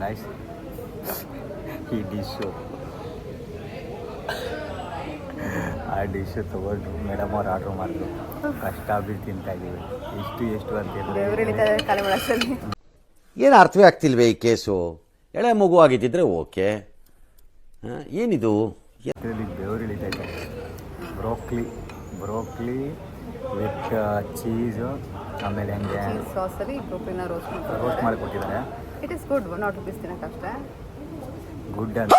Guys ಈ dish ಆ dish ತೊಗೊಂಡು ಮೇಡಮ್ ಅವ್ರು ಆರ್ಡ್ರ್ ಮಾಡಿದ್ರು. ಕಷ್ಟ ಬಿದ್ದು ತಿಂತಾಯಿದ್ದೀವಿ. ಎಷ್ಟು ಅಂತ ಏನು ಅರ್ಥವೇ ಆಗ್ತಿಲ್ವೇ ಈ ಕೇಸು? ಎಳೆ ಮಗು ಆಗಿದ್ದಿದ್ರೆ ಓಕೆ, ಏನಿದು? ಇದರಲ್ಲಿ ಬೆವರು ಇಳಿತೈತೆ. ಬ್ರೋಕ್ಲಿ ವಿತ್ ಚೀಸು, ಆಮೇಲೆ ಹಂಗೆ ಸಾಸಲ್ಲಿ ಬ್ರೋಕ್ಲಿನ ರೋಸ್ಟ್ ಮಾಡಿ ಕೊಟ್ಟಿದ್ದಾರೆ. It is good, not rupees ತಿನ್ನೋಕ್ಕಷ್ಟೇ ಗುಡ್ ಅಂತ.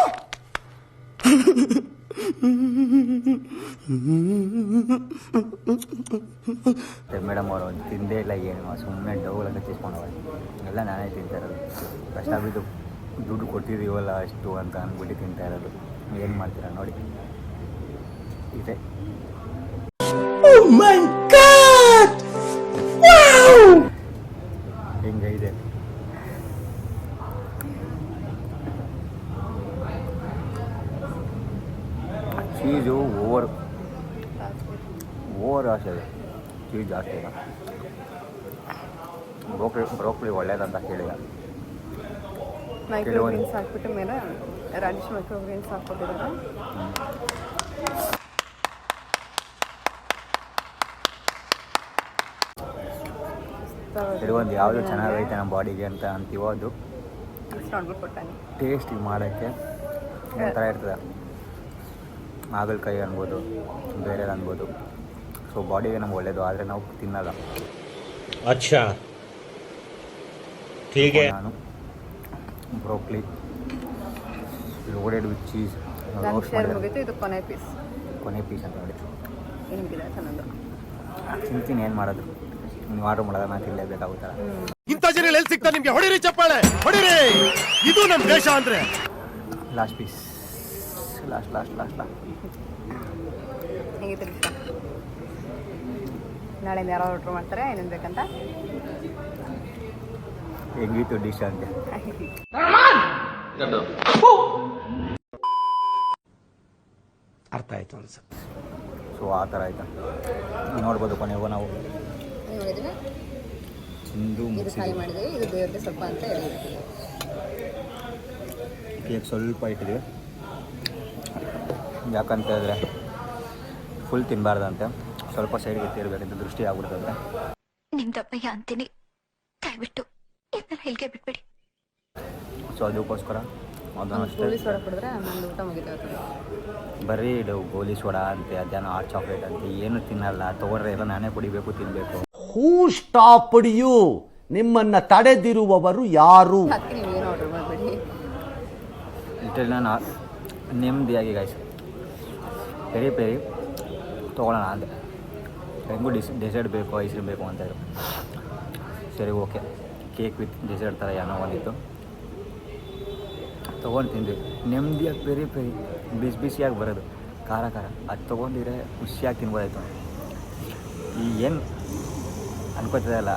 ಮೇಡಮ್ ಅವರು ತಿಂದೇ ಇಲ್ಲ, ಏನು ಸುಮ್ಮನೆ ಡೌಲಾಗ ತಿಸ್ಕೊಂಡವ. ಎಲ್ಲ ನಾನೇ ತಿಂತಾ ಇರೋದು. ಕಷ್ಟ ಬಿದ್ದು ದುಡ್ಡು ಕೊಟ್ಟಿದ್ದೀವಲ್ಲ ಅಷ್ಟು ಅಂತ ಅಂದ್ಬಿಟ್ಟು ತಿಂತಾ ಇರೋದು. ಏನು ಮಾಡ್ತೀರಾ ನೋಡಿ. ಇದೆ ಹಿಂಗೆ ಇದೆ. ಚೀಸು ಓವರ್ ಆಸೆ ಇದೆ. ಚೀಸ್ ಜಾಸ್ತಿ ಇಲ್ಲ. ಬ್ರೋಕ್ಲಿ ಒಳ್ಳೇದಂತ ಕೇಳಿದ. ಮೈಕ್ರೋಗ್ರೀನ್ಸ್ ಹಾಕ್ಬಿಟ್ಟು ಮೇಲೆ ರಾಡಿಶ್ ಮೈಕ್ರೋಗ್ರೀನ್ಸ್ ಹಾಕ್ಕೊಟ್ಟಿದ್ದಾರೆ. ಕೆಲವೊಂದು ಯಾವುದು ಚೆನ್ನಾಗೈತೆ ನಮ್ಮ ಬಾಡಿಗೆ ಅಂತ ಅಂತೀವೋ ಅದು ಟೇಸ್ಟ್ ಮಾಡೋಕ್ಕೆ ಒಂಥರ ಇರ್ತದೆ. ಹಾಗಲಕಾಯಿ ಅನ್ಬೋದು, ಬೇರೆ ಅನ್ಬೋದು. ಸೊ ಬಾಡಿಗೆ ನಮ್ಗೆ ಒಳ್ಳೇದು, ಆದರೆ ನಾವು ತಿನ್ನಲ್ಲ. ಅಚ್ಚಾ ಹೀಗೆ ನಾನು ಬ್ರೋಕ್ಲಿ ಲೋಡೆಡ್ ವಿತ್ ಚೀಸ್ ಮುಗಿತು. ಇದು ಕೊನೆ ಪೀಸ್ ಅಂತ ನೋಡಿ ಏನಿದೆ ಚೆನ್ನಾಗಿ ತಿಂತೀನಿ. ಏನು ಮಾಡೋದು, ನೀವು ಆರ್ಡ್ರ್ ಮಾಡೋದ ನಾನು ತಿನ್ನಲೇಬೇಕಾಗುತ್ತಲ್ಲ. ಇಂಥ ಜನ ಎಲ್ಲಿ ಸಿಗ್ತಾರೆ ನಿಮಗೆ? ಹೊಡಿರಿ ಚಪ್ಪಾಳೆ, ಹೊಡಿರಿ. ಇದು ನಮ್ಮ ದೇಶ ಅಂದ್ರೆ. ಲಾಸ್ಟ್ ಪೀಸ್, ಲಾಸ್ಟ್ ಹೇಗಿತ್ತು? ನಾಳೆ ಯಾರು ಆರ್ಡ್ರ್ ಮಾಡ್ತಾರೆ ಏನೇನು ಬೇಕಂತ? ಹೆಂಗಿತ್ತು ಡಿಶ್ ಅಂತ ಅರ್ಥ ಆಯ್ತು ಅನ್ಸುತ್ತೆ. ಸೊ ಆ ಥರ ಆಯ್ತಾ ನೋಡ್ಬೋದು. ಕೊನೆಗೂ ನಾವು ತಿಂದು ಖಾಲಿ ಮಾಡಿದ್ದೀವಿ. ಇದು ದೇವರಿಗೆ ಸ್ವಲ್ಪ ಅಂತ ಹೇಳಿದ್ದೀವಿ. ಕೇಕ್ ಸ್ವಲ್ಪ ಇಟ್ಟಿದ್ದೀವಿ. ಯಾಕಂತ ಹೇಳಿದ್ರೆ ಫುಲ್ ತಿನ್ನಬಾರ್ದಂತೆ, ಸ್ವಲ್ಪ ಸೈಡ್ಗೆ ತಿರ್ಬೇಕಂತ ದೃಷ್ಟಿ ಆಗ್ಬಿಡ್ತದೆ. ನಿಮ್ದಪ್ಪಯ್ಯ ಅಂತೀನಿ, ದಯವಿಟ್ಟು ಇದನ್ನ ಇಲ್ಲಿಗೆ ಬಿಟ್ಬಿಡಿ. ಸೊ ಅದಕ್ಕೋಸ್ಕರ ಗೋಲಿ ಸೋಡಾ ಕುಡಿದ್ರೆ ನಮ್ದು ಊಟ ಮುಗಿತದೆ. ಬರೀ ಗೋಲಿ ಸೋಡಾ ಅಂತೆ, ಅದೇನೋ ಹಾಟ್ ಚಾಕ್ಲೇಟ್ ಅಂತೆ, ಏನು ತಿನ್ನಲ್ಲ. ತೊಗೊಂಡ್ರೆ ಎಲ್ಲ ನಾನೇ ಕುಡಿಬೇಕು, ತಿನ್ನಬೇಕು. ಹೂ ಸ್ಟಾಪ್ಡ್ ಯು? ನಿಮ್ಮನ್ನ ತಡೆದಿರುವವರು ಯಾರು? ಅದಕ್ಕೆ ನೀವೇನು ಆರ್ಡರ್ ಮಾಡಬೇಡಿ. ಇಷ್ಟೆಲ್ಲ ನಾನು ನೆಮ್ಮದಿಯಾಗಿ ಗಾಯ್ಸ್ ಪೆರಿ ತೊಗೊಳ್ಳೋಣ ಅಂದೆ. ಹೆಂಗೂ ಡೆಸರ್ಟ್ ಬೇಕು, ಐಸ್ ಕ್ರೀಮ್ ಬೇಕು ಅಂತ ಇದ್ರು. ಸರಿ ಓಕೆ, ಕೇಕ್ ವಿತ್ ಡೆಸರ್ಟ್ ಥರ ಏನೋ ಒಂದಿತ್ತು, ತೊಗೊಂಡು ತಿಂದ್ವಿ. ನೆಮ್ಮದಿಯಾಗಿ ಪೆರಿ ಬಿಸಿಯಾಗಿ ಬರೋದು, ಖಾರ ಅದು ತೊಗೊಂಡಿದ್ರೆ ಖುಷಿಯಾಗಿ ತಿನ್ಬೋದಾಯ್ತು. ಈ ಏನು ಅನ್ಕೋತಿದೆ ಅಲ್ಲ,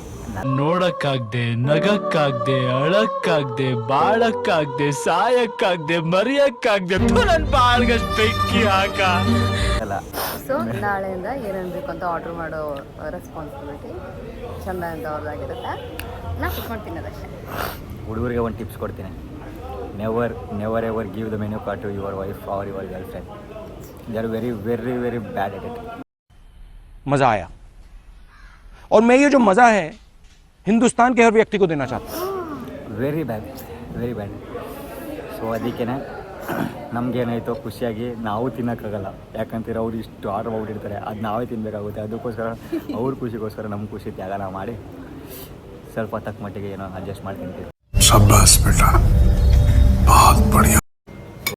ನೋಡಕ್ಕಾಗ್ದೆ, ನಗಕ್ಕಾಗ್ದೆ, ಅಳಕ್ಕಾಗ್ದೆ, ಬಾಳಕ್ಕಾಗ್ದೆ, ಸಾಯಕ್ಕಾಗ್ದೆ, ಮರಿಯಕ್ಕಾಗ್ದೆ, ನನ್ನ ಬಾಳ್ಗಷ್ಟು ಬೆಂಕಿ ಹಾಕ ಅಲ್ಲ. ಸೊ ನಾಳೆಯಿಂದ ಏನೇನು ಬೇಕು ಅಂತ ಆರ್ಡ್ರ್ ಮಾಡೋ ರೆಸ್ಪಾನ್ಸಿಬಿಲಿಟಿ ಚಂದ ಅಂತ ಅವ್ರದ್ದಾಗಿರುತ್ತೆ. ನಾನು ಕುತ್ಕೊಂಡು ತಿನ್ನೋದಷ್ಟೇ. ಹುಡುಗರಿಗೆ ಒಂದು ಟಿಪ್ಸ್ ಕೊಡ್ತೀನಿ. Never ever give the menu card to your wife or your girlfriend. They are very bad at it. मज़ा आया और मैं ये जो मज़ा है हिंदुस्तान के हर व्यक्ति को देना चाहता हूँ. Very bad. ಸೊ ಅದಕ್ಕೇ ನಮಗೇನಾಯಿತು, ಖುಷಿಯಾಗಿ ನಾವು ತಿನ್ನೋಕ್ಕಾಗಲ್ಲ. ಯಾಕಂತೀರ ಅವ್ರು ಇಷ್ಟು ಆರ್ಡ್ರ್ ಮಾಡ್ಬಿಟ್ಟಿರ್ತಾರೆ, ಅದು ನಾವೇ ತಿನ್ನಬೇಕಾಗುತ್ತೆ. ಅದಕ್ಕೋಸ್ಕರ ಅವ್ರ ಖುಷಿಗೋಸ್ಕರ ನಮ್ಮ ಖುಷಿ ತ್ಯಾಗನ ಮಾಡಿ ಸ್ವಲ್ಪ ತಕ್ಕ ಮಟ್ಟಿಗೆ ಏನೋ ಅಡ್ಜಸ್ಟ್ ಮಾಡಿ ತಿಂತೀವಿ.